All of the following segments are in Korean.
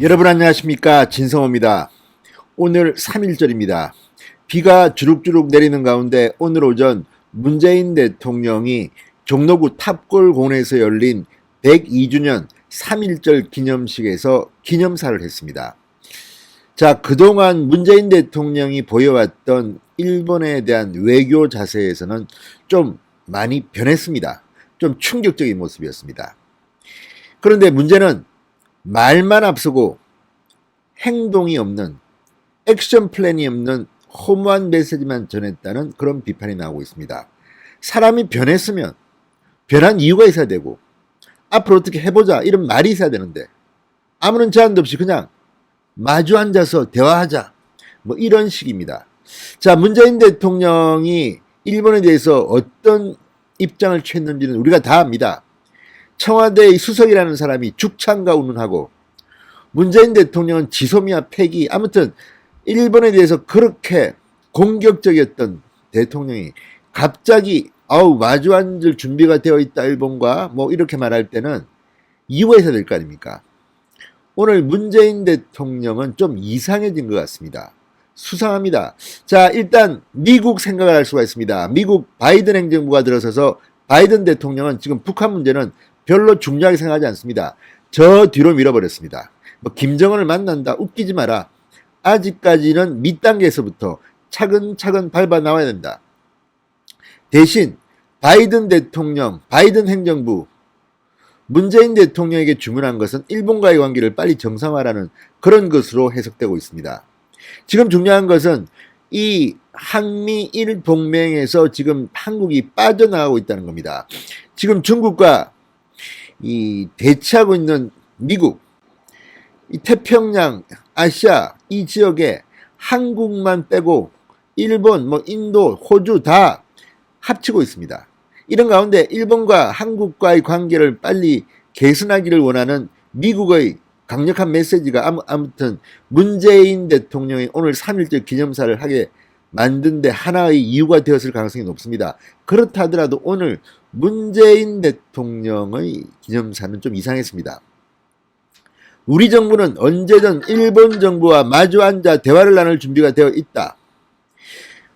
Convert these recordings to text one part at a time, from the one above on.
여러분 안녕하십니까, 진성호입니다. 오늘 3.1절입니다. 비가 주룩주룩 내리는 가운데 오늘 오전 문재인 대통령이 종로구 탑골공원에서 열린 102주년 3.1절 기념식에서 기념사를 했습니다. 자, 그동안 문재인 대통령이 보여왔던 일본에 대한 외교 자세에서는 좀 많이 변했습니다. 좀 충격적인 모습이었습니다. 그런데 문제는 말만 앞서고 행동이 없는, 액션 플랜이 없는 허무한 메시지만 전했다는 그런 비판이 나오고 있습니다. 사람이 변했으면 변한 이유가 있어야 되고 앞으로 어떻게 해보자 이런 말이 있어야 되는데 아무런 제한도 없이 그냥 마주 앉아서 대화하자 뭐 이런 식입니다. 자, 문재인 대통령이 일본에 대해서 어떤 입장을 취했는지는 우리가 다 압니다. 청와대의 수석이라는 사람이 죽창가 운운하고 문재인 대통령은 지소미아 폐기, 아무튼 일본에 대해서 그렇게 공격적이었던 대통령이 갑자기 마주 앉을 준비가 되어 있다 일본과 뭐 이렇게 말할 때는 이유가 있어야 될 거 아닙니까? 오늘 문재인 대통령은 좀 이상해진 것 같습니다. 수상합니다. 자, 일단 미국 생각을 할 수가 있습니다. 미국 바이든 행정부가 들어서서 바이든 대통령은 지금 북한 문제는 별로 중요하게 생각하지 않습니다. 저 뒤로 밀어버렸습니다. 뭐 김정은을 만난다, 웃기지 마라. 아직까지는 밑단계에서부터 차근차근 밟아 나와야 된다. 대신 바이든 대통령, 바이든 행정부, 문재인 대통령에게 주문한 것은 일본과의 관계를 빨리 정상화라는 그런 것으로 해석되고 있습니다. 지금 중요한 것은 이 한미일 동맹에서 지금 한국이 빠져나가고 있다는 겁니다. 지금 중국과 이 대치하고 있는 미국, 이 태평양, 아시아 이 지역에 한국만 빼고 일본, 뭐 인도, 호주 다 합치고 있습니다. 이런 가운데 일본과 한국과의 관계를 빨리 개선하기를 원하는 미국의 강력한 메시지가 아무튼 문재인 대통령이 오늘 3.1절 기념사를 하게 만든 데 하나의 이유가 되었을 가능성이 높습니다. 그렇다 하더라도 오늘 문재인 대통령의 기념사는 좀 이상했습니다. 우리 정부는 언제든 일본 정부와 마주 앉아 대화를 나눌 준비가 되어 있다.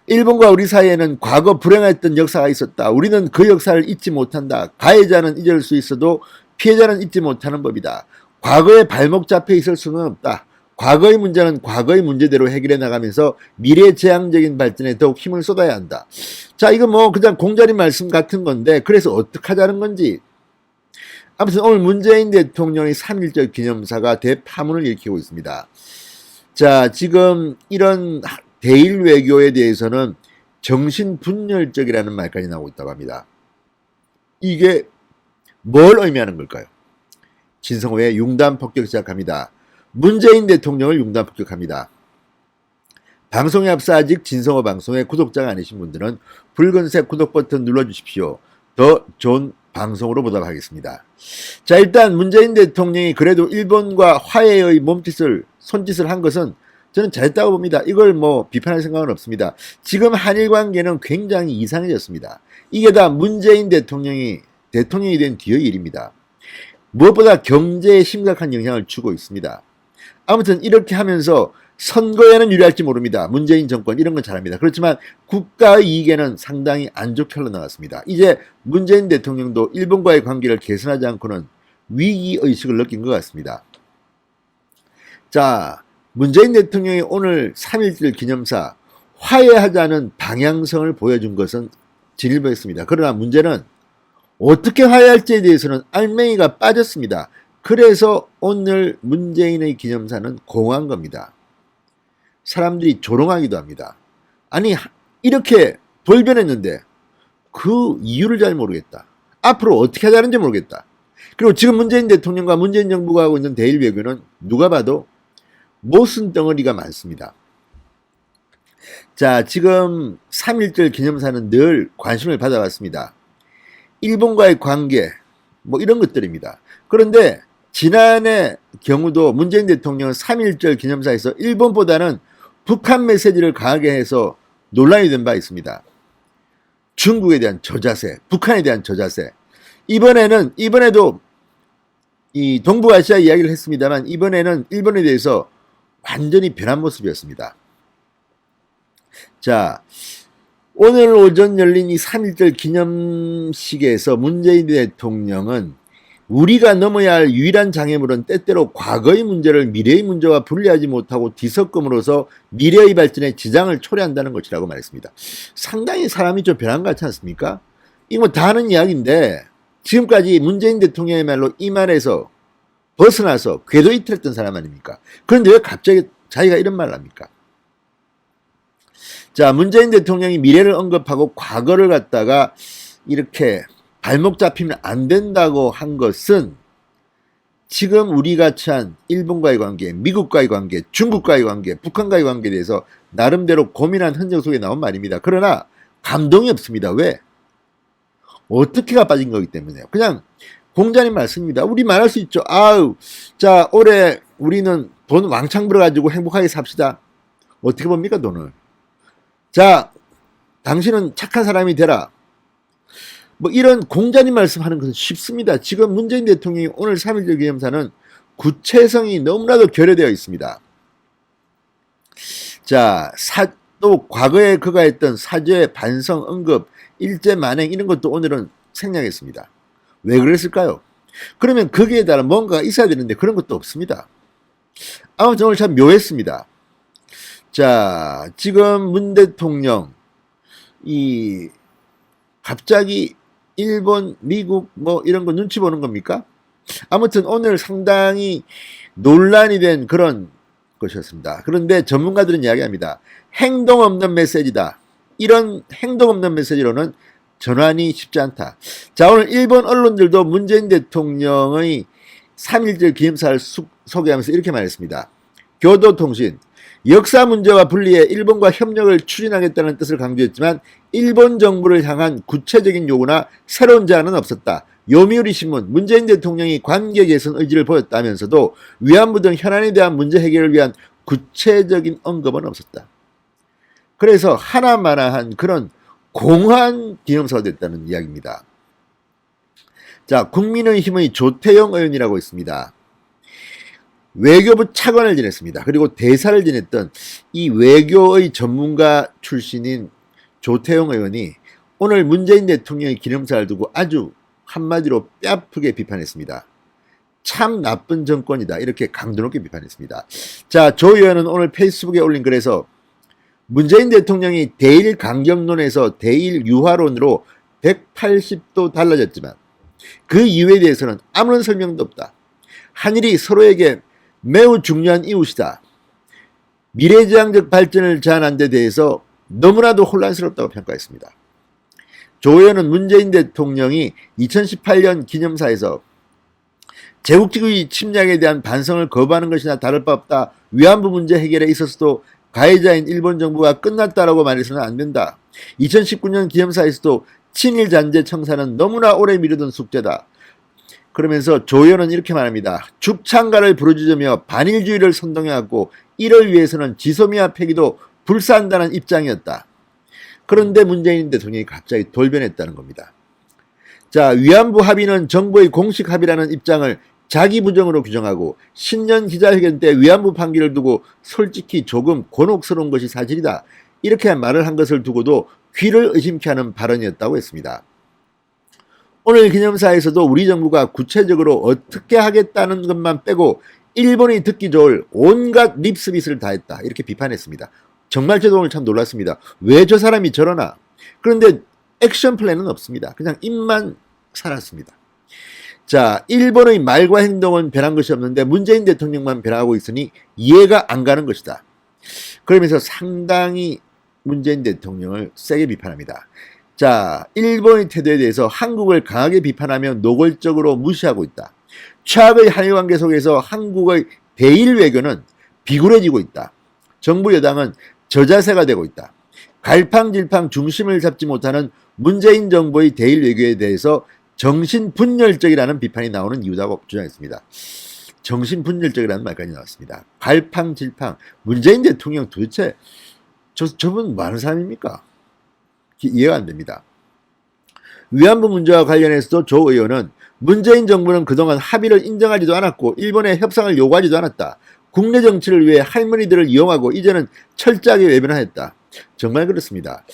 일본과 우리 사이에는 과거 불행했던 역사가 있었다. 우리는 그 역사를 잊지 못한다. 가해자는 잊을 수 있어도 피해자는 잊지 못하는 법이다. 과거에 발목 잡혀 있을 수는 없다. 과거의 문제는 과거의 문제대로 해결해 나가면서 미래지향적인 발전에 더욱 힘을 쏟아야 한다. 자, 이거 뭐 그냥 공자리 말씀 같은 건데 그래서 어떻게 하자는 건지. 아무튼 오늘 문재인 대통령의 3.1절 기념사가 대파문을 일으키고 있습니다. 자, 지금 이런 대일 외교에 대해서는 정신분열적이라는 말까지 나오고 있다고 합니다. 이게 뭘 의미하는 걸까요? 진성호의 융단 폭격 시작합니다. 문재인 대통령을 융단 폭격합니다. 방송에 앞서 아직 진성호 방송의 구독자가 아니신 분들은 붉은색 구독 버튼 눌러주십시오. 더 좋은 방송으로 보답하겠습니다. 자, 일단 문재인 대통령이 그래도 일본과 화해의 손짓을 한 것은 저는 잘했다고 봅니다. 이걸 뭐 비판할 생각은 없습니다. 지금 한일 관계는 굉장히 이상해졌습니다. 이게 다 문재인 대통령이 된 뒤의 일입니다. 무엇보다 경제에 심각한 영향을 주고 있습니다. 아무튼 이렇게 하면서 선거에는 유리할지 모릅니다. 문재인 정권 이런 건 잘합니다. 그렇지만 국가의 이익에는 상당히 안 좋게 흘러나갔습니다. 이제 문재인 대통령도 일본과의 관계를 개선하지 않고는 위기의식을 느낀 것 같습니다. 자, 문재인 대통령이 오늘 3.1절 기념사 화해하자는 방향성을 보여준 것은 진일보했습니다. 그러나 문제는 어떻게 화해할지에 대해서는 알맹이가 빠졌습니다. 그래서 오늘 문재인의 기념사는 공허한 겁니다. 사람들이 조롱하기도 합니다. 아니, 이렇게 돌변했는데 그 이유를 잘 모르겠다. 앞으로 어떻게 하자는지 모르겠다. 그리고 지금 문재인 대통령과 문재인 정부가 하고 있는 대일 외교는 누가 봐도 모순 덩어리가 많습니다. 자, 지금 3.1절 기념사는 늘 관심을 받아왔습니다. 일본과의 관계 뭐 이런 것들입니다. 그런데 지난해 경우도 문재인 대통령은 3.1절 기념사에서 일본보다는 북한 메시지를 강하게 해서 논란이 된 바 있습니다. 중국에 대한 저자세, 북한에 대한 저자세. 이번에도 이 동북아시아 이야기를 했습니다만 이번에는 일본에 대해서 완전히 변한 모습이었습니다. 자, 오늘 오전 열린 이 3.1절 기념식에서 문재인 대통령은 우리가 넘어야 할 유일한 장애물은 때때로 과거의 문제를 미래의 문제와 분리하지 못하고 뒤섞음으로써 미래의 발전에 지장을 초래한다는 것이라고 말했습니다. 상당히 사람이 좀 변한 것 같지 않습니까? 이거 뭐 다 하는 이야기인데 지금까지 문재인 대통령의 말로 이 말에서 벗어나서 궤도 이탈했던 사람 아닙니까? 그런데 왜 갑자기 자기가 이런 말을 합니까? 자, 문재인 대통령이 미래를 언급하고 과거를 갖다가 이렇게 발목 잡히면 안 된다고 한 것은 지금 우리가 처한 일본과의 관계, 미국과의 관계, 중국과의 관계, 북한과의 관계에 대해서 나름대로 고민한 흔적 속에 나온 말입니다. 그러나 감동이 없습니다. 왜? 어떻게가 빠진 거기 때문에요. 그냥 공자님 말씀입니다. 우리 말할 수 있죠. 아우, 자, 올해 우리는 돈 왕창 벌어가지고 행복하게 삽시다. 어떻게 봅니까, 돈을? 자, 당신은 착한 사람이 되라. 뭐 이런 공자님 말씀하는 것은 쉽습니다. 지금 문재인 대통령이 오늘 3.1절 기념사는 구체성이 너무나도 결여되어 있습니다. 자, 또 과거에 그가 했던 사죄, 반성, 언급, 일제 만행 이런 것도 오늘은 생략했습니다. 왜 그랬을까요? 그러면 거기에 따라 뭔가가 있어야 되는데 그런 것도 없습니다. 아무튼 오늘 참 묘했습니다. 자, 지금 문 대통령 갑자기 일본, 미국 뭐 이런 거 눈치 보는 겁니까? 아무튼 오늘 상당히 논란이 된 그런 것이었습니다. 그런데 전문가들은 이야기합니다. 행동 없는 메시지다. 이런 행동 없는 메시지로는 전환이 쉽지 않다. 자, 오늘 일본 언론들도 문재인 대통령의 3.1절 기념사를 소개하면서 이렇게 말했습니다. 교도통신, 역사 문제와 분리해 일본과 협력을 추진하겠다는 뜻을 강조했지만 일본 정부를 향한 구체적인 요구나 새로운 제안은 없었다. 요미우리 신문, 문재인 대통령이 관계 개선 의지를 보였다면서도 위안부 등 현안에 대한 문제 해결을 위한 구체적인 언급은 없었다. 그래서 하나마나한 그런 공허한 기념사가 됐다는 이야기입니다. 자, 국민의힘의 조태영 의원이라고 있습니다. 외교부 차관을 지냈습니다. 그리고 대사를 지냈던 이 외교의 전문가 출신인 조태영 의원이 오늘 문재인 대통령의 기념사를 두고 아주 한마디로 뼈아프게 비판했습니다. 참 나쁜 정권이다. 이렇게 강도 높게 비판했습니다. 자, 조 의원은 오늘 페이스북에 올린 글에서 문재인 대통령이 대일 강경론에서 대일 유화론으로 180도 달라졌지만 그 이유에 대해서는 아무런 설명도 없다. 한일이 서로에게 매우 중요한 이웃이다. 미래지향적 발전을 제안한 데 대해서 너무나도 혼란스럽다고 평가했습니다. 조 의원은 문재인 대통령이 2018년 기념사에서 제국주의 침략에 대한 반성을 거부하는 것이나 다를 바 없다. 위안부 문제 해결에 있어서도 가해자인 일본 정부가 끝났다라고 말해서는 안 된다. 2019년 기념사에서도 친일 잔재 청사는 너무나 오래 미루던 숙제다. 그러면서 조 의원은 이렇게 말합니다. 죽창가를 부르짖으며 반일주의를 선동해왔고 이를 위해서는 지소미아 폐기도 불사한다는 입장이었다. 그런데 문재인 대통령이 갑자기 돌변했다는 겁니다. 자, 위안부 합의는 정부의 공식 합의라는 입장을 자기 부정으로 규정하고 신년 기자회견 때 위안부 판결을 두고 솔직히 조금 곤혹스러운 것이 사실이다. 이렇게 말을 한 것을 두고도 귀를 의심케 하는 발언이었다고 했습니다. 오늘 기념사에서도 우리 정부가 구체적으로 어떻게 하겠다는 것만 빼고 일본이 듣기 좋을 온갖 립서비스를 다했다. 이렇게 비판했습니다. 정말 저도 오늘 참 놀랐습니다. 왜 저 사람이 저러나? 그런데 액션 플랜은 없습니다. 그냥 입만 살았습니다. 자, 일본의 말과 행동은 변한 것이 없는데 문재인 대통령만 변하고 있으니 이해가 안 가는 것이다. 그러면서 상당히 문재인 대통령을 세게 비판합니다. 자, 일본의 태도에 대해서 한국을 강하게 비판하며 노골적으로 무시하고 있다. 최악의 한일 관계 속에서 한국의 대일 외교는 비굴해지고 있다. 정부 여당은 저자세가 되고 있다. 갈팡질팡 중심을 잡지 못하는 문재인 정부의 대일 외교에 대해서 정신분열적이라는 비판이 나오는 이유라고 주장했습니다. 정신분열적이라는 말까지 나왔습니다. 갈팡질팡. 문재인 대통령 도대체 저분 뭐 하는 사람입니까? 이해가 안 됩니다. 위안부 문제와 관련해서도 조 의원은 문재인 정부는 그동안 합의를 인정하지도 않았고 일본의 협상을 요구하지도 않았다. 국내 정치를 위해 할머니들을 이용하고 이제는 철저하게 외면하였다. 정말 그렇습니다.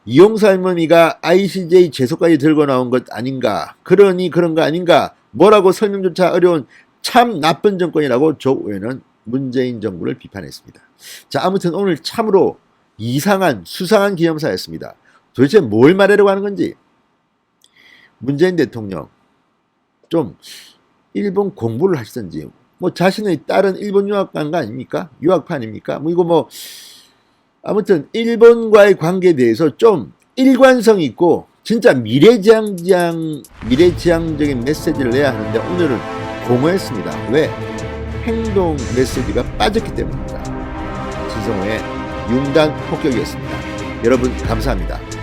이용수 할머니가 ICJ 제소까지 들고 나온 것 아닌가, 그러니 그런 거 아닌가, 뭐라고 설명조차 어려운 참 나쁜 정권이라고 조 의원은 문재인 정부를 비판했습니다. 자, 아무튼 오늘 참으로 이상한 수상한 기념사였습니다. 도대체 뭘 말하려고 하는 건지. 문재인 대통령 좀 일본 공부를 하시던지, 뭐 자신의 딸은 일본 유학 간 거 아닙니까? 유학파 아닙니까? 뭐 이거 뭐 아무튼 일본과의 관계에 대해서 좀 일관성 있고 진짜 미래지향적인 메시지를 내야 하는데 오늘은 공허했습니다. 왜? 행동 메시지가 빠졌기 때문입니다. 진성호의 융단 폭격이었습니다. 여러분 감사합니다.